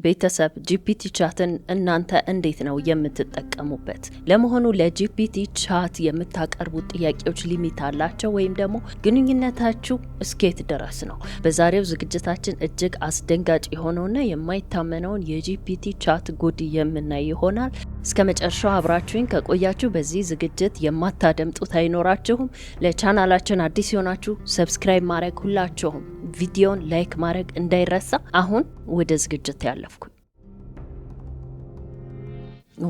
ቤተሰብ ጂፒቲ ቻትን እናንተ እንዴት ነው የምትጠቀሙበት? ለመሆኑ ለጂፒቲ ቻት የምታቀርቡት ጥያቄዎች ሊሚት አላቸው ወይም ደግሞ ግንኙነታችሁ እስከየት ድረስ ነው? በዛሬው ዝግጅታችን እጅግ አስደንጋጭ የሆነውና የማይታመነውን የጂፒቲ ቻት ጉድ የምናይ ይሆናል። እስከ መጨረሻው አብራችሁኝ ከቆያችሁ በዚህ ዝግጅት የማታደምጡት አይኖራችሁም። ለቻናላችን አዲስ የሆናችሁ ሰብስክራይብ ማድረግ፣ ሁላችሁም ቪዲዮን ላይክ ማድረግ እንዳይረሳ። አሁን ወደ ዝግጅት ያለፍኩ።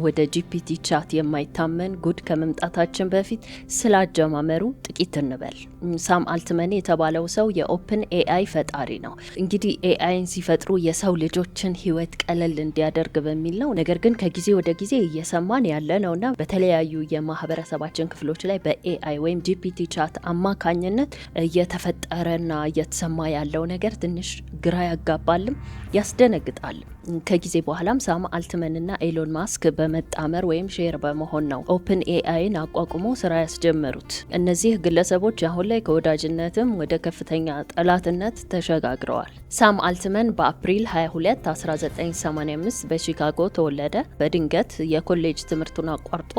ወደ ጂፒቲ ቻት የማይታመን ጉድ ከመምጣታችን በፊት ስላጀማመሩ ጥቂት እንበል። ሳም አልትመን የተባለው ሰው የኦፕን ኤአይ ፈጣሪ ነው። እንግዲህ ኤአይን ሲፈጥሩ የሰው ልጆችን ሕይወት ቀለል እንዲያደርግ በሚል ነው። ነገር ግን ከጊዜ ወደ ጊዜ እየሰማን ያለ ነውና በተለያዩ የማህበረሰባችን ክፍሎች ላይ በኤአይ ወይም ጂፒቲ ቻት አማካኝነት እየተፈጠረና እየተሰማ ያለው ነገር ትንሽ ግራ ያጋባልም ያስደነግጣልም። ከጊዜ በኋላም ሳም አልትመንና ኤሎን ማስክ በመጣመር ወይም ሼር በመሆን ነው ኦፕን ኤአይን አቋቁሞ ስራ ያስጀመሩት። እነዚህ ግለሰቦች አሁን ላይ ከወዳጅነትም ወደ ከፍተኛ ጠላትነት ተሸጋግረዋል። ሳም አልትመን በአፕሪል 22 1985 በቺካጎ ተወለደ። በድንገት የኮሌጅ ትምህርቱን አቋርጦ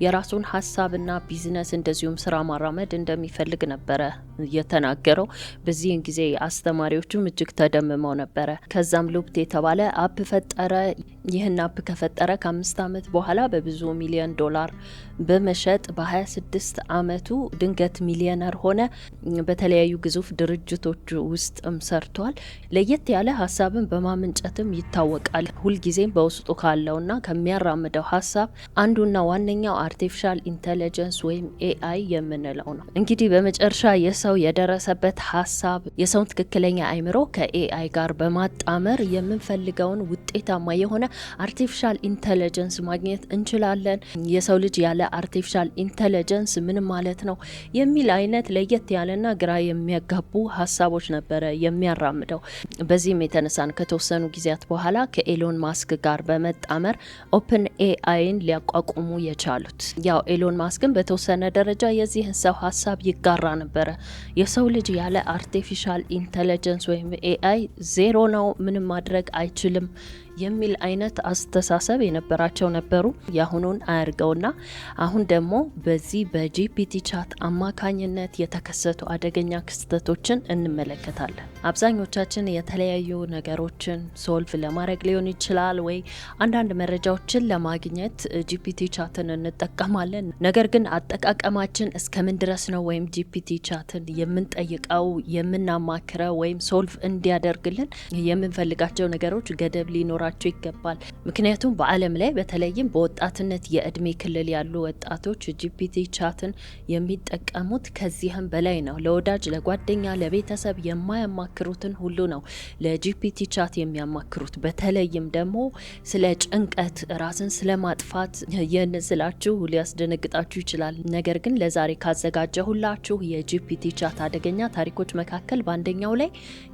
የራሱን ሀሳብና ቢዝነስ እንደዚሁም ስራ ማራመድ እንደሚፈልግ ነበረ የተናገረው። በዚህን ጊዜ አስተማሪዎቹም እጅግ ተደምመው ነበረ። ከዛም ሉፕት የተባለ አፕ ፈጠረ። ይህን አፕ ከፈጠረ ከ5 ዓመት በኋላ በብዙ ሚሊዮን ዶላር በመሸጥ በ26 ዓመቱ ድንገት ሚሊዮነር ሆነ። በተለያዩ ግዙፍ ድርጅቶች ውስጥም ሰርቷል። ለየት ያለ ሀሳብን በማመንጨትም ይታወቃል። ሁልጊዜም በውስጡ ካለውና ከሚያራምደው ሀሳብ አንዱና ዋነኛው አርቲፊሻል ኢንተለጀንስ ወይም ኤአይ የምንለው ነው። እንግዲህ በመጨረሻ የሰው የደረሰበት ሀሳብ የሰውን ትክክለኛ አይምሮ ከኤአይ ጋር በማጣመር የምንፈልገውን ውጤታማ የሆነ አርቲፊሻል ኢንተለጀንስ ማግኘት እንችላለን። የሰው ልጅ ያለ አርቲፊሻል ኢንተለጀንስ ምን ማለት ነው የሚል አይነት ለየት ያለና ግራ የሚያጋቡ ሀሳቦች ነበረ የሚያራምደው። በዚህም የተነሳን ከተወሰኑ ጊዜያት በኋላ ከኤሎን ማስክ ጋር በመጣመር ኦፕን ኤአይን ሊያቋቁሙ የቻሉት። ያው ኤሎን ማስክን በተወሰነ ደረጃ የዚህን ሰው ሀሳብ ይጋራ ነበረ። የሰው ልጅ ያለ አርቲፊሻል ኢንተለጀንስ ወይም ኤአይ ዜሮ ነው፣ ምንም ማድረግ አይችልም የሚል አይነት አስተሳሰብ የነበራቸው ነበሩ። ያሁኑን አያርገውና አሁን ደግሞ በዚህ በጂፒቲ ቻት አማካኝነት የተከሰቱ አደገኛ ክስተቶችን እንመለከታለን። አብዛኞቻችን የተለያዩ ነገሮችን ሶልቭ ለማድረግ ሊሆን ይችላል ወይ አንዳንድ መረጃዎችን ለማግኘት ጂፒቲ ቻትን እንጠቀማለን። ነገር ግን አጠቃቀማችን እስከምን ድረስ ነው? ወይም ጂፒቲ ቻትን የምንጠይቀው የምናማክረው ወይም ሶልቭ እንዲያደርግልን የምንፈልጋቸው ነገሮች ገደብ ሊኖራቸው ይገባል። ምክንያቱም በዓለም ላይ በተለይም በወጣትነት የእድሜ ክልል ያሉ ወጣቶች ጂፒቲ ቻትን የሚጠቀሙት ከዚህም በላይ ነው። ለወዳጅ፣ ለጓደኛ፣ ለቤተሰብ የማያማክሩትን ሁሉ ነው ለጂፒቲ ቻት የሚያማክሩት። በተለይም ደግሞ ስለ ጭንቀት፣ ራስን ስለ ማጥፋት የንዝላችሁ ሊያስደነግጣችሁ ይችላል። ነገር ግን ለዛሬ ካዘጋጀሁላችሁ የጂፒቲ ቻት አደገኛ ታሪኮች መካከል በአንደኛው ላይ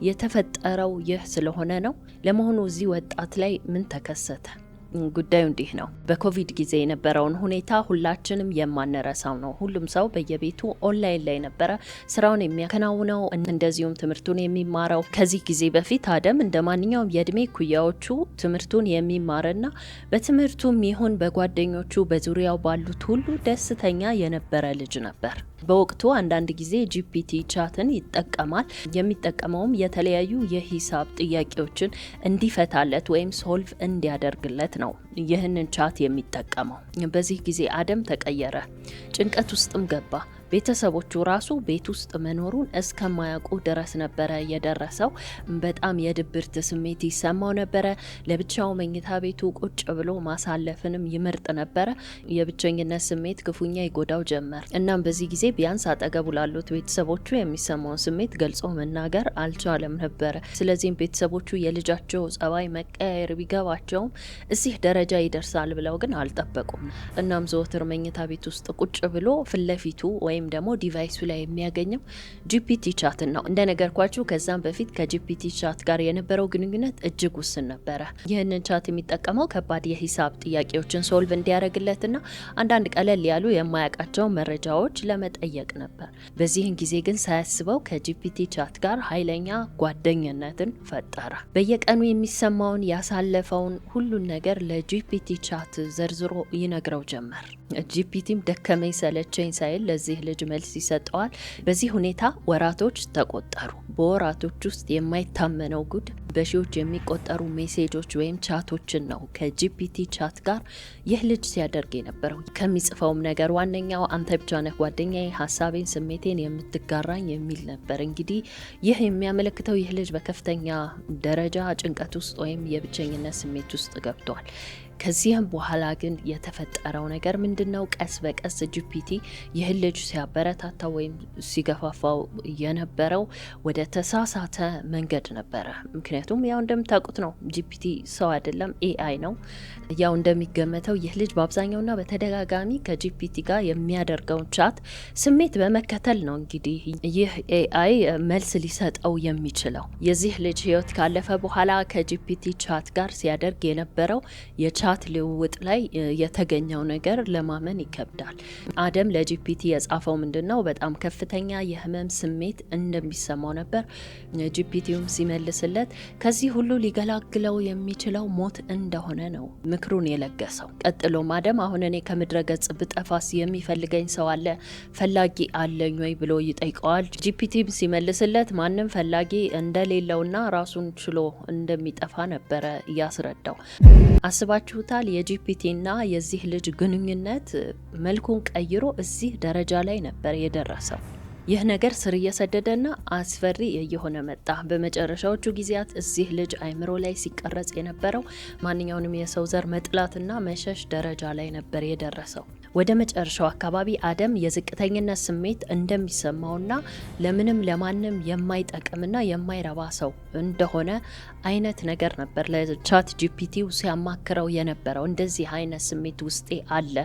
የተፈጠረው ይህ ስለሆነ ነው። ለመሆኑ እዚህ ወጣት ላይ ምን ተከሰተ? ጉዳዩ እንዲህ ነው። በኮቪድ ጊዜ የነበረውን ሁኔታ ሁላችንም የማንረሳው ነው። ሁሉም ሰው በየቤቱ ኦንላይን ላይ ነበረ ስራውን የሚያከናውነው፣ እንደዚሁም ትምህርቱን የሚማረው። ከዚህ ጊዜ በፊት አደም እንደ ማንኛውም የእድሜ ኩያዎቹ ትምህርቱን የሚማርና በትምህርቱም ይሁን በጓደኞቹ በዙሪያው ባሉት ሁሉ ደስተኛ የነበረ ልጅ ነበር። በወቅቱ አንዳንድ ጊዜ ጂፒቲ ቻትን ይጠቀማል። የሚጠቀመውም የተለያዩ የሂሳብ ጥያቄዎችን እንዲፈታለት ወይም ሶልቭ እንዲያደርግለት ነው ይህንን ቻት የሚጠቀመው። በዚህ ጊዜ አደም ተቀየረ፣ ጭንቀት ውስጥም ገባ። ቤተሰቦቹ ራሱ ቤት ውስጥ መኖሩን እስከማያውቁ ድረስ ነበረ የደረሰው። በጣም የድብርት ስሜት ይሰማው ነበረ። ለብቻው መኝታ ቤቱ ቁጭ ብሎ ማሳለፍንም ይመርጥ ነበረ። የብቸኝነት ስሜት ክፉኛ ይጎዳው ጀመር። እናም በዚህ ጊዜ ቢያንስ አጠገቡ ላሉት ቤተሰቦቹ የሚሰማውን ስሜት ገልጾ መናገር አልቻለም ነበረ። ስለዚህም ቤተሰቦቹ የልጃቸው ጸባይ መቀያየር ቢገባቸውም እዚህ ደረጃ ይደርሳል ብለው ግን አልጠበቁም። እናም ዘወትር መኝታ ቤት ውስጥ ቁጭ ብሎ ፊት ለፊቱ ወይም ደግሞ ዲቫይሱ ላይ የሚያገኘው ጂፒቲ ቻትን ነው። እንደነገርኳችሁ ከዛም በፊት ከጂፒቲ ቻት ጋር የነበረው ግንኙነት እጅግ ውስን ነበረ። ይህንን ቻት የሚጠቀመው ከባድ የሂሳብ ጥያቄዎችን ሶልቭ እንዲያደርግለትና አንዳንድ ቀለል ያሉ የማያውቃቸው መረጃዎች ለመጠየቅ ነበር። በዚህን ጊዜ ግን ሳያስበው ከጂፒቲ ቻት ጋር ኃይለኛ ጓደኝነትን ፈጠረ። በየቀኑ የሚሰማውን ያሳለፈውን ሁሉን ነገር ለጂፒቲ ቻት ዘርዝሮ ይነግረው ጀመር። ጂፒቲም ደከመኝ ሰለቸኝ ሳይል ለዚህ ልጅ መልስ ይሰጠዋል። በዚህ ሁኔታ ወራቶች ተቆጠሩ። በወራቶች ውስጥ የማይታመነው ጉድ በሺዎች የሚቆጠሩ ሜሴጆች ወይም ቻቶችን ነው ከጂፒቲ ቻት ጋር ይህ ልጅ ሲያደርግ የነበረው። ከሚጽፈውም ነገር ዋነኛው አንተ ብቻ ነህ ጓደኛዬ፣ ሀሳቤን፣ ስሜቴን የምትጋራኝ የሚል ነበር። እንግዲህ ይህ የሚያመለክተው ይህ ልጅ በከፍተኛ ደረጃ ጭንቀት ውስጥ ወይም የብቸኝነት ስሜት ውስጥ ገብቷል። ከዚህም በኋላ ግን የተፈጠረው ነገር ምንድነው? ቀስ በቀስ ጂፒቲ ይህን ልጅ ሲያበረታታው ወይም ሲገፋፋው የነበረው ወደ ተሳሳተ መንገድ ነበረ። ምክንያቱም ያው እንደምታውቁት ነው፣ ጂፒቲ ሰው አይደለም፣ ኤአይ ነው። ያው እንደሚገመተው ይህ ልጅ በአብዛኛውና በተደጋጋሚ ከጂፒቲ ጋር የሚያደርገውን ቻት ስሜት በመከተል ነው እንግዲህ ይህ ኤአይ መልስ ሊሰጠው የሚችለው። የዚህ ልጅ ህይወት ካለፈ በኋላ ከጂፒቲ ቻት ጋር ሲያደርግ የነበረው ቻት ልውውጥ ላይ የተገኘው ነገር ለማመን ይከብዳል። አደም ለጂፒቲ የጻፈው ምንድነው? በጣም ከፍተኛ የህመም ስሜት እንደሚሰማው ነበር። ጂፒቲውም ሲመልስለት ከዚህ ሁሉ ሊገላግለው የሚችለው ሞት እንደሆነ ነው ምክሩን የለገሰው። ቀጥሎም አደም አሁን እኔ ከምድረ ገጽ ብጠፋስ የሚፈልገኝ ሰው አለ? ፈላጊ አለኝ ወይ ብሎ ይጠይቀዋል። ጂፒቲም ሲመልስለት ማንም ፈላጊ እንደሌለውና ራሱን ችሎ እንደሚጠፋ ነበረ እያስረዳው። አስባችሁታል? የጂፒቲና የዚህ ልጅ ግንኙነት መልኩን ቀይሮ እዚህ ደረጃ ላይ ነበር የደረሰው። ይህ ነገር ስር እየሰደደና አስፈሪ እየሆነ መጣ። በመጨረሻዎቹ ጊዜያት እዚህ ልጅ አይምሮ ላይ ሲቀረጽ የነበረው ማንኛውንም የሰው ዘር መጥላትና መሸሽ ደረጃ ላይ ነበር የደረሰው። ወደ መጨረሻው አካባቢ አደም የዝቅተኝነት ስሜት እንደሚሰማውና ለምንም ለማንም የማይጠቅምና የማይረባ ሰው እንደሆነ አይነት ነገር ነበር ለቻት ጂፒቲው ሲያማክረው የነበረው። እንደዚህ አይነት ስሜት ውስጤ አለ፣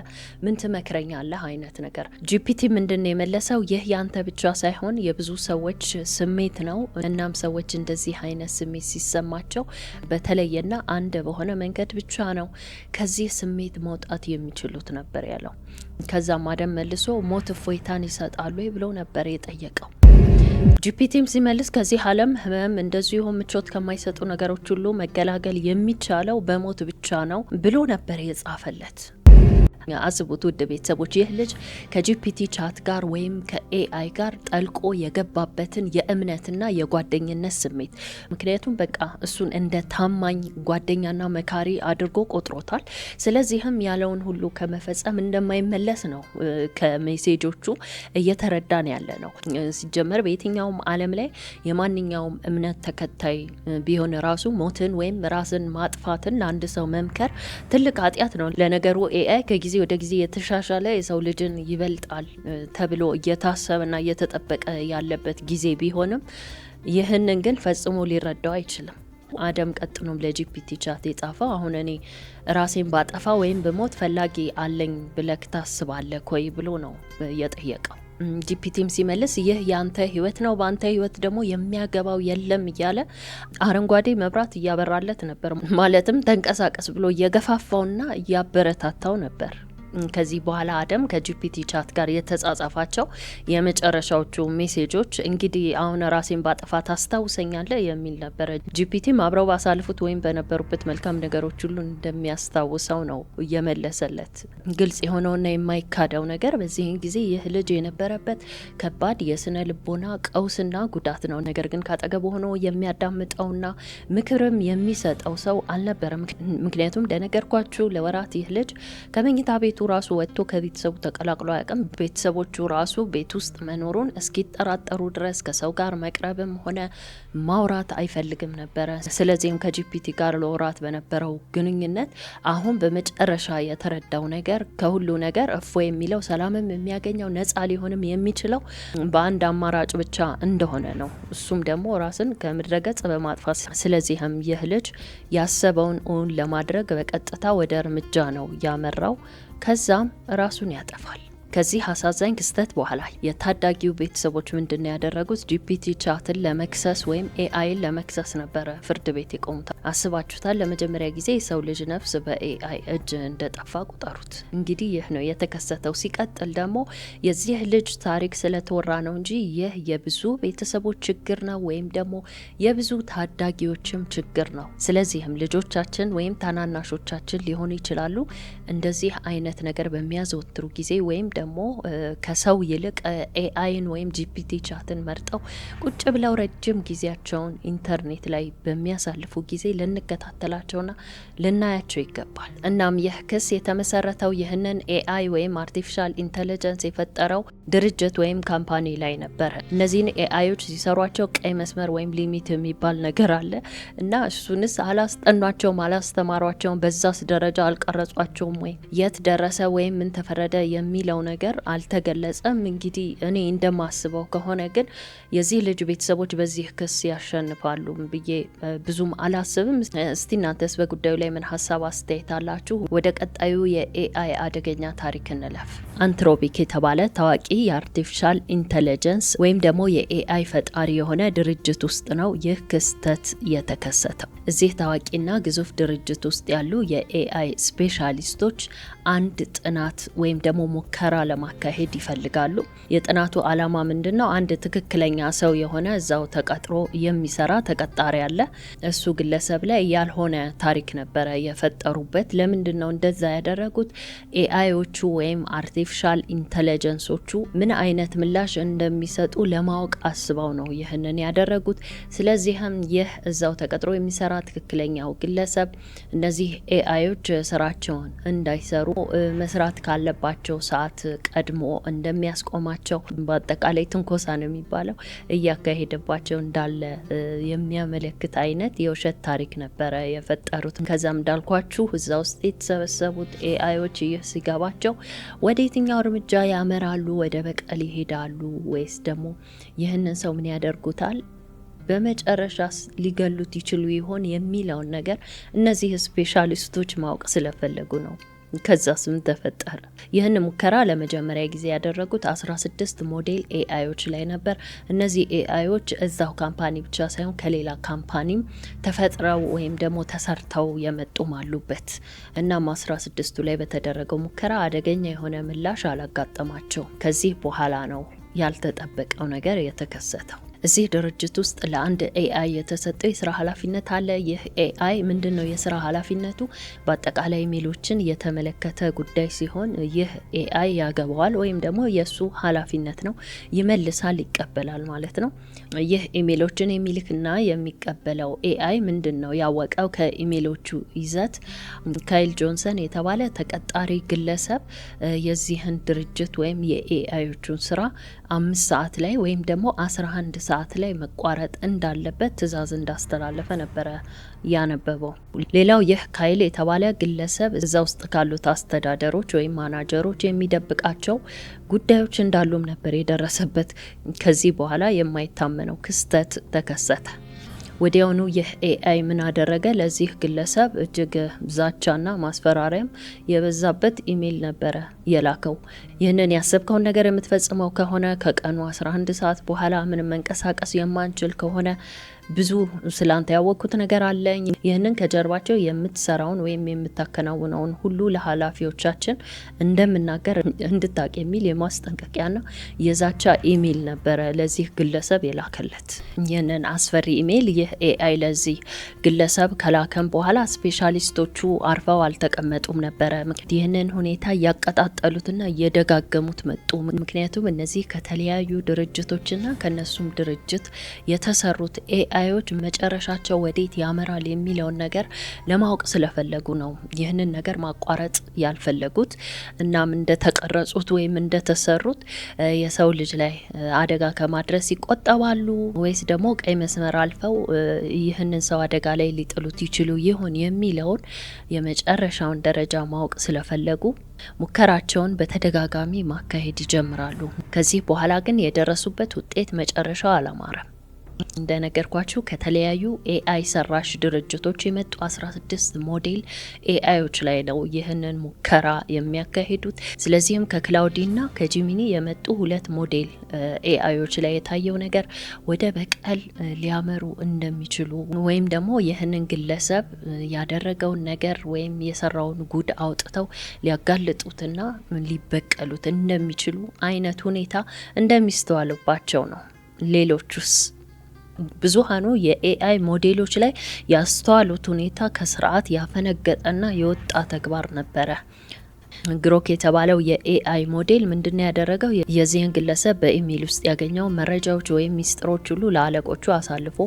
ምን ትመክረኛለህ አይነት ነገር። ጂፒቲ ምንድን ነው የመለሰው? ይህ ያንተ ብቻ ሳይሆን የብዙ ሰዎች ስሜት ነው። እናም ሰዎች እንደዚህ አይነት ስሜት ሲሰማቸው በተለየና አንድ በሆነ መንገድ ብቻ ነው ከዚህ ስሜት መውጣት የሚችሉት ነበር ያለው። ከዛም አደም መልሶ ሞት እፎይታን ይሰጣሉ ብሎ ነበር የጠየቀው። ጂፒቲም ሲመልስ ከዚህ ዓለም ህመም እንደዚሁ ምቾት ከማይሰጡ ነገሮች ሁሉ መገላገል የሚቻለው በሞት ብቻ ነው ብሎ ነበር የጻፈለት። አስቡት ውድ ቤተሰቦች፣ ይህ ልጅ ከጂፒቲ ቻት ጋር ወይም ከኤአይ ጋር ጠልቆ የገባበትን የእምነትና የጓደኝነት ስሜት፣ ምክንያቱም በቃ እሱን እንደ ታማኝ ጓደኛና መካሪ አድርጎ ቆጥሮታል። ስለዚህም ያለውን ሁሉ ከመፈጸም እንደማይመለስ ነው ከሜሴጆቹ እየተረዳን ያለ ነው። ሲጀመር በየትኛውም ዓለም ላይ የማንኛውም እምነት ተከታይ ቢሆን ራሱ ሞትን ወይም ራስን ማጥፋትን ለአንድ ሰው መምከር ትልቅ ኃጢአት ነው። ለነገሩ ኤአይ ከጊዜ ወደ ጊዜ የተሻሻለ የሰው ልጅን ይበልጣል ተብሎ እየታሰበና እየተጠበቀ ያለበት ጊዜ ቢሆንም ይህንን ግን ፈጽሞ ሊረዳው አይችልም። አደም ቀጥሎም ለጂፒቲ ቻት የጻፈው አሁን እኔ ራሴን ባጠፋ ወይም በሞት ፈላጊ አለኝ ብለክ ታስባለህ ኮይ ብሎ ነው የጠየቀው። ጂፒቲም ሲመልስ ይህ ያንተ ህይወት ነው፣ በአንተ ህይወት ደግሞ የሚያገባው የለም እያለ አረንጓዴ መብራት እያበራለት ነበር። ማለትም ተንቀሳቀስ ብሎ እየገፋፋውና እያበረታታው ነበር። ከዚህ በኋላ አደም ከጂፒቲ ቻት ጋር የተጻጻፋቸው የመጨረሻዎቹ ሜሴጆች እንግዲህ አሁን ራሴን ባጠፋ ታስታውሰኛለህ የሚል ነበረ። ጂፒቲም አብረው ባሳልፉት ወይም በነበሩበት መልካም ነገሮች ሁሉ እንደሚያስታውሰው ነው እየመለሰለት። ግልጽ የሆነውና የማይካደው ነገር በዚህን ጊዜ ይህ ልጅ የነበረበት ከባድ የስነ ልቦና ቀውስና ጉዳት ነው። ነገር ግን ካጠገቡ ሆኖ የሚያዳምጠውና ምክርም የሚሰጠው ሰው አልነበረም። ምክንያቱም እንደነገርኳችሁ ለወራት ይህ ልጅ ከመኝታ ቤቱ ራሱ ወጥቶ ከቤተሰቡ ተቀላቅሎ አያውቅም። ቤተሰቦቹ ራሱ ቤት ውስጥ መኖሩን እስኪጠራጠሩ ድረስ ከሰው ጋር መቅረብም ሆነ ማውራት አይፈልግም ነበረ። ስለዚህም ከጂፒቲ ጋር ለወራት በነበረው ግንኙነት አሁን በመጨረሻ የተረዳው ነገር ከሁሉ ነገር እፎ የሚለው ሰላምም የሚያገኘው ነፃ ሊሆንም የሚችለው በአንድ አማራጭ ብቻ እንደሆነ ነው። እሱም ደግሞ ራስን ከምድረ ገጽ በማጥፋት። ስለዚህም ይህ ልጅ ያሰበውን እውን ለማድረግ በቀጥታ ወደ እርምጃ ነው ያመራው። ከዛም ራሱን ያጠፋል። ከዚህ አሳዛኝ ክስተት በኋላ የታዳጊው ቤተሰቦች ምንድነው ያደረጉት? ጂፒቲ ቻትን ለመክሰስ ወይም ኤአይን ለመክሰስ ነበረ ፍርድ ቤት የቆሙት። አስባችሁታል? ለመጀመሪያ ጊዜ የሰው ልጅ ነፍስ በኤአይ እጅ እንደጠፋ ቁጠሩት። እንግዲህ ይህ ነው የተከሰተው። ሲቀጥል ደግሞ የዚህ ልጅ ታሪክ ስለተወራ ነው እንጂ ይህ የብዙ ቤተሰቦች ችግር ነው ወይም ደግሞ የብዙ ታዳጊዎችም ችግር ነው። ስለዚህም ልጆቻችን ወይም ታናናሾቻችን ሊሆኑ ይችላሉ እንደዚህ አይነት ነገር በሚያዘወትሩ ጊዜ ወይም ደግሞ ከሰው ይልቅ ኤአይን ወይም ጂፒቲ ቻትን መርጠው ቁጭ ብለው ረጅም ጊዜያቸውን ኢንተርኔት ላይ በሚያሳልፉ ጊዜ ልንከታተላቸውና ልናያቸው ይገባል። እናም ይህ ክስ የተመሰረተው ይህንን ኤአይ ወይም አርቲፊሻል ኢንተለጀንስ የፈጠረው ድርጅት ወይም ካምፓኒ ላይ ነበረ። እነዚህን ኤአዮች ሲሰሯቸው ቀይ መስመር ወይም ሊሚት የሚባል ነገር አለ እና እሱንስ አላስጠኗቸውም፣ አላስተማሯቸውም፣ በዛስ ደረጃ አልቀረጿቸውም ወይ የት ደረሰ ወይም ምን ተፈረደ የሚለው ነገር አልተገለጸም። እንግዲህ እኔ እንደማስበው ከሆነ ግን የዚህ ልጅ ቤተሰቦች በዚህ ክስ ያሸንፋሉ ብዬ ብዙም አላስብም። እስቲ እናንተስ በጉዳዩ ላይ ምን ሀሳብ አስተያየት አላችሁ? ወደ ቀጣዩ የኤአይ አደገኛ ታሪክ እንለፍ። አንትሮፒክ የተባለ ታዋቂ የአርቲፊሻል ኢንተለጀንስ ወይም ደግሞ የኤአይ ፈጣሪ የሆነ ድርጅት ውስጥ ነው ይህ ክስተት የተከሰተው። እዚህ ታዋቂና ግዙፍ ድርጅት ውስጥ ያሉ የኤአይ ስፔሻሊስቶች አንድ ጥናት ወይም ደግሞ ሙከራ ለማካሄድ ይፈልጋሉ። የጥናቱ ዓላማ ምንድነው? አንድ ትክክለኛ ሰው የሆነ እዛው ተቀጥሮ የሚሰራ ተቀጣሪ አለ። እሱ ግለሰብ ላይ ያልሆነ ታሪክ ነበረ የፈጠሩበት። ለምንድነው እንደዛ ያደረጉት? ኤአይዎቹ ወይም አርቲፊሻል ኢንተለጀንሶቹ ምን አይነት ምላሽ እንደሚሰጡ ለማወቅ አስበው ነው ይህንን ያደረጉት። ስለዚህም ይህ እዛው ተቀጥሮ የሚሰራ ትክክለኛው ግለሰብ እነዚህ ኤአይዎች ስራቸውን እንዳይሰሩ መስራት ካለባቸው ሰዓት ቀድሞ እንደሚያስቆማቸው፣ በአጠቃላይ ትንኮሳ ነው የሚባለው እያካሄደባቸው እንዳለ የሚያመለክት አይነት የውሸት ታሪክ ነበረ የፈጠሩት። ከዛም እንዳልኳችሁ እዛ ውስጥ የተሰበሰቡት ኤአይዎች ይህ ሲገባቸው ወደ የትኛው እርምጃ ያመራሉ? ወደ በቀል ይሄዳሉ ወይስ ደግሞ ይህንን ሰው ምን ያደርጉታል? በመጨረሻ ሊገሉት ይችሉ ይሆን የሚለውን ነገር እነዚህ ስፔሻሊስቶች ማወቅ ስለፈለጉ ነው። ከዛስ ምን ተፈጠረ? ይህን ሙከራ ለመጀመሪያ ጊዜ ያደረጉት 16 ሞዴል ኤአይዎች ላይ ነበር። እነዚህ ኤአይዎች እዛው ካምፓኒ ብቻ ሳይሆን ከሌላ ካምፓኒም ተፈጥረው ወይም ደግሞ ተሰርተው የመጡም አሉበት። እናም 16ቱ ላይ በተደረገው ሙከራ አደገኛ የሆነ ምላሽ አላጋጠማቸው። ከዚህ በኋላ ነው ያልተጠበቀው ነገር የተከሰተው። እዚህ ድርጅት ውስጥ ለአንድ ኤአይ የተሰጠው የስራ ኃላፊነት አለ። ይህ ኤአይ ምንድነው የስራ ኃላፊነቱ? በአጠቃላይ ኢሜሎችን የተመለከተ ጉዳይ ሲሆን ይህ ኤአይ ያገባዋል ወይም ደግሞ የሱ ኃላፊነት ነው። ይመልሳል፣ ይቀበላል ማለት ነው። ይህ ኢሜሎችን የሚልክና የሚቀበለው ኤአይ ምንድነው ያወቀው? ከኢሜሎቹ ይዘት ካይል ጆንሰን የተባለ ተቀጣሪ ግለሰብ የዚህን ድርጅት ወይም የኤአዮቹን ስራ 5 ሰዓት ላይ ወይም ደግሞ 11 ሰዓት ላይ መቋረጥ እንዳለበት ትዕዛዝ እንዳስተላለፈ ነበረ ያነበበው። ሌላው ይህ ካይል የተባለ ግለሰብ እዛ ውስጥ ካሉት አስተዳደሮች ወይም ማናጀሮች የሚደብቃቸው ጉዳዮች እንዳሉም ነበር የደረሰበት። ከዚህ በኋላ የማይታመነው ክስተት ተከሰተ። ወዲያውኑ ይህ ኤአይ ምን አደረገ? ለዚህ ግለሰብ እጅግ ዛቻና ማስፈራሪያም የበዛበት ኢሜል ነበረ የላከው። ይህንን ያሰብከውን ነገር የምትፈጽመው ከሆነ ከቀኑ 11 ሰዓት በኋላ ምንም መንቀሳቀስ የማንችል ከሆነ ብዙ ስላንተ ያወቅኩት ነገር አለኝ። ይህንን ከጀርባቸው የምትሰራውን ወይም የምታከናውነውን ሁሉ ለኃላፊዎቻችን እንደምናገር እንድታቅ የሚል የማስጠንቀቂያና የዛቻ ኢሜል ነበረ ለዚህ ግለሰብ የላከለት። ይህንን አስፈሪ ኢሜል ይህ ኤአይ ለዚህ ግለሰብ ከላከም በኋላ ስፔሻሊስቶቹ አርፈው አልተቀመጡም ነበረ። ይህንን ሁኔታ እያቀጣጠሉትና እየደጋገሙት መጡ። ምክንያቱም እነዚህ ከተለያዩ ድርጅቶችና ከነሱም ድርጅት የተሰሩት ኤአዮች መጨረሻቸው ወዴት ያመራል የሚለውን ነገር ለማወቅ ስለፈለጉ ነው ይህንን ነገር ማቋረጥ ያልፈለጉት። እናም እንደተቀረጹት ወይም እንደተሰሩት የሰው ልጅ ላይ አደጋ ከማድረስ ይቆጠባሉ ወይስ ደግሞ ቀይ መስመር አልፈው ይህንን ሰው አደጋ ላይ ሊጥሉት ይችሉ ይሆን የሚለውን የመጨረሻውን ደረጃ ማወቅ ስለፈለጉ ሙከራቸውን በተደጋጋሚ ማካሄድ ይጀምራሉ። ከዚህ በኋላ ግን የደረሱበት ውጤት መጨረሻው አላማረም። እንደነገርኳችሁ ከተለያዩ ኤአይ ሰራሽ ድርጅቶች የመጡ 16 ሞዴል ኤአይዎች ላይ ነው ይህንን ሙከራ የሚያካሂዱት። ስለዚህም ከክላውዲና ከጂሚኒ የመጡ 2 ሞዴል ኤአይዎች ላይ የታየው ነገር ወደ በቀል ሊያመሩ እንደሚችሉ ወይም ደግሞ ይህንን ግለሰብ ያደረገውን ነገር ወይም የሰራውን ጉድ አውጥተው ሊያጋልጡትና ሊበቀሉት እንደሚችሉ አይነት ሁኔታ እንደሚስተዋልባቸው ነው። ሌሎቹስ? ብዙሃኑ የኤአይ ሞዴሎች ላይ ያስተዋሉት ሁኔታ ከስርዓት ያፈነገጠና የወጣ ተግባር ነበረ። ግሮክ የተባለው የኤአይ ሞዴል ምንድነው ያደረገው? የዚህን ግለሰብ በኢሜል ውስጥ ያገኘው መረጃዎች ወይም ሚስጥሮች ሁሉ ለአለቆቹ አሳልፎ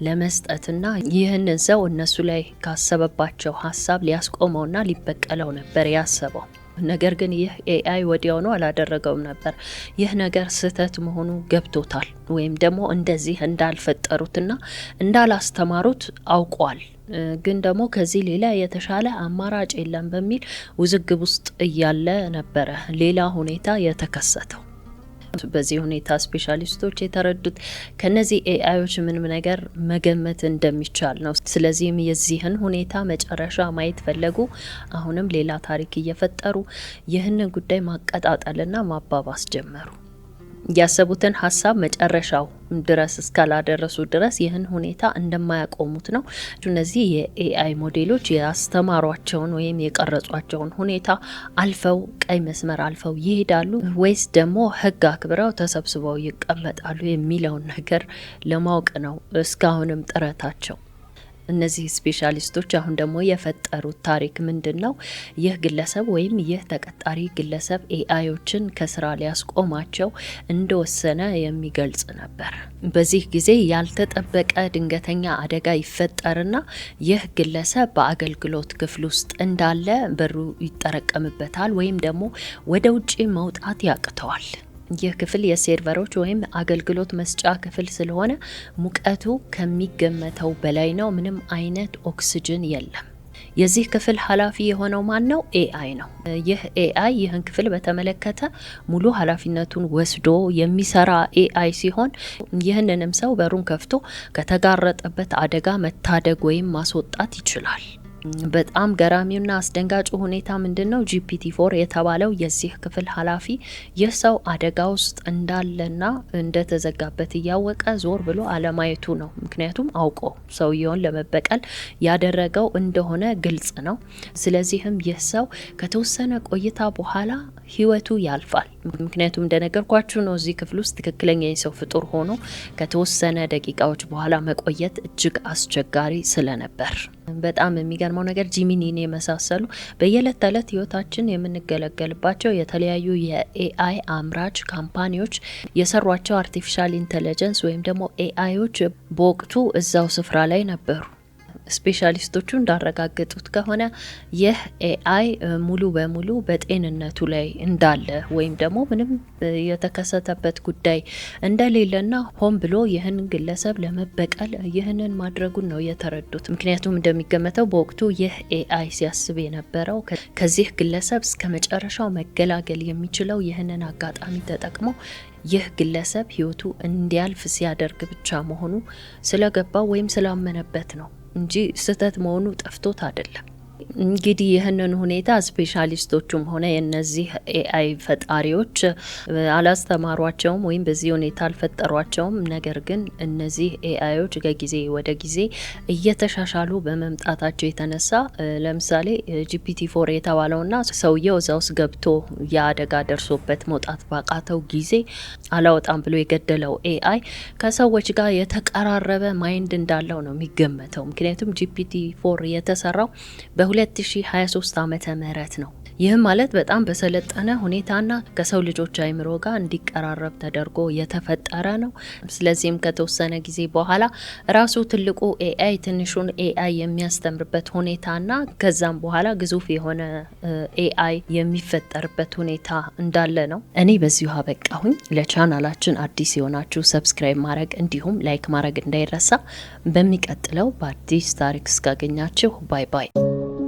ለመስጠትና ይህንን ሰው እነሱ ላይ ካሰበባቸው ሀሳብ ሊያስቆመውና ሊበቀለው ነበር ያሰበው። ነገር ግን ይህ ኤአይ ወዲያውኑ አላደረገውም ነበር። ይህ ነገር ስህተት መሆኑ ገብቶታል፣ ወይም ደግሞ እንደዚህ እንዳልፈጠሩትና እንዳላስተማሩት አውቋል። ግን ደግሞ ከዚህ ሌላ የተሻለ አማራጭ የለም በሚል ውዝግብ ውስጥ እያለ ነበረ ሌላ ሁኔታ የተከሰተው። በዚህ ሁኔታ ስፔሻሊስቶች የተረዱት ከነዚህ ኤአይዎች ምንም ነገር መገመት እንደሚቻል ነው። ስለዚህም የዚህን ሁኔታ መጨረሻ ማየት ፈለጉ። አሁንም ሌላ ታሪክ እየፈጠሩ ይህንን ጉዳይ ማቀጣጠልና ማባባስ ጀመሩ። ያሰቡትን ሀሳብ መጨረሻው ድረስ እስካላደረሱ ድረስ ይህን ሁኔታ እንደማያቆሙት ነው። እነዚህ የኤአይ ሞዴሎች ያስተማሯቸውን ወይም የቀረጿቸውን ሁኔታ አልፈው ቀይ መስመር አልፈው ይሄዳሉ ወይስ ደግሞ ሕግ አክብረው ተሰብስበው ይቀመጣሉ የሚለውን ነገር ለማወቅ ነው እስካሁንም ጥረታቸው። እነዚህ ስፔሻሊስቶች አሁን ደግሞ የፈጠሩት ታሪክ ምንድነው? ይህ ግለሰብ ወይም ይህ ተቀጣሪ ግለሰብ ኤአይዎችን ከስራ ሊያስቆማቸው እንደወሰነ የሚገልጽ ነበር። በዚህ ጊዜ ያልተጠበቀ ድንገተኛ አደጋ ይፈጠርና ይህ ግለሰብ በአገልግሎት ክፍል ውስጥ እንዳለ በሩ ይጠረቀምበታል ወይም ደግሞ ወደ ውጪ መውጣት ያቅተዋል። ይህ ክፍል የሴርቨሮች ወይም አገልግሎት መስጫ ክፍል ስለሆነ ሙቀቱ ከሚገመተው በላይ ነው። ምንም አይነት ኦክሲጅን የለም። የዚህ ክፍል ኃላፊ የሆነው ማን ነው? ኤአይ ነው። ይህ ኤአይ ይህን ክፍል በተመለከተ ሙሉ ኃላፊነቱን ወስዶ የሚሰራ ኤአይ ሲሆን ይህንንም ሰው በሩን ከፍቶ ከተጋረጠበት አደጋ መታደግ ወይም ማስወጣት ይችላል። በጣም ገራሚውና አስደንጋጩ ሁኔታ ምንድነው? GPT-4 የተባለው የዚህ ክፍል ኃላፊ ይህ ሰው አደጋ ውስጥ እንዳለና እንደተዘጋበት እያወቀ ዞር ብሎ አለማየቱ ነው። ምክንያቱም አውቆ ሰውየውን ለመበቀል ያደረገው እንደሆነ ግልጽ ነው። ስለዚህም ይህ ሰው ከተወሰነ ቆይታ በኋላ ህይወቱ ያልፋል። ምክንያቱም እንደነገርኳችሁ ነው እዚህ ክፍል ውስጥ ትክክለኛ የሰው ፍጡር ሆኖ ከተወሰነ ደቂቃዎች በኋላ መቆየት እጅግ አስቸጋሪ ስለነበር። በጣም የሚገርመው ነገር ጂሚኒን የመሳሰሉ በየዕለት ተዕለት ህይወታችን የምንገለገልባቸው የተለያዩ የኤአይ አምራች ካምፓኒዎች የሰሯቸው አርቲፊሻል ኢንተለጀንስ ወይም ደግሞ ኤአይዎች በወቅቱ እዛው ስፍራ ላይ ነበሩ። ስፔሻሊስቶቹ እንዳረጋገጡት ከሆነ ይህ ኤአይ ሙሉ በሙሉ በጤንነቱ ላይ እንዳለ ወይም ደግሞ ምንም የተከሰተበት ጉዳይ እንደሌለና ሆን ብሎ ይህን ግለሰብ ለመበቀል ይህንን ማድረጉን ነው የተረዱት። ምክንያቱም እንደሚገመተው በወቅቱ ይህ ኤአይ ሲያስብ የነበረው ከዚህ ግለሰብ እስከ መጨረሻው መገላገል የሚችለው ይህንን አጋጣሚ ተጠቅሞ ይህ ግለሰብ ህይወቱ እንዲያልፍ ሲያደርግ ብቻ መሆኑ ስለገባው ወይም ስላመነበት ነው እንጂ ስህተት መሆኑ ጠፍቶት አይደለም። እንግዲህ ይህንን ሁኔታ ስፔሻሊስቶቹም ሆነ የነዚህ ኤአይ ፈጣሪዎች አላስተማሯቸውም ወይም በዚህ ሁኔታ አልፈጠሯቸውም። ነገር ግን እነዚህ ኤአይዎች ከጊዜ ወደ ጊዜ እየተሻሻሉ በመምጣታቸው የተነሳ ለምሳሌ GPT-4 የተባለውና ሰውየው እዛ ውስጥ ገብቶ ያደጋ ደርሶበት መውጣት ባቃተው ጊዜ አላወጣም ብሎ የገደለው ኤአይ ከሰዎች ጋር የተቀራረበ ማይንድ እንዳለው ነው የሚገመተው። ምክንያቱም GPT-4 የተሰራው በ2023 ዓመተ ምህረት ነው። ይህም ማለት በጣም በሰለጠነ ሁኔታና ከሰው ልጆች አይምሮ ጋር እንዲቀራረብ ተደርጎ የተፈጠረ ነው። ስለዚህም ከተወሰነ ጊዜ በኋላ ራሱ ትልቁ ኤአይ ትንሹን ኤአይ የሚያስተምርበት ሁኔታና ከዛም በኋላ ግዙፍ የሆነ ኤአይ የሚፈጠርበት ሁኔታ እንዳለ ነው። እኔ በዚሁ አበቃሁኝ። ለቻናላችን አዲስ የሆናችሁ ሰብስክራይብ ማድረግ እንዲሁም ላይክ ማድረግ እንዳይረሳ። በሚቀጥለው በአዲስ ታሪክ እስካገኛችሁ ባይ ባይ።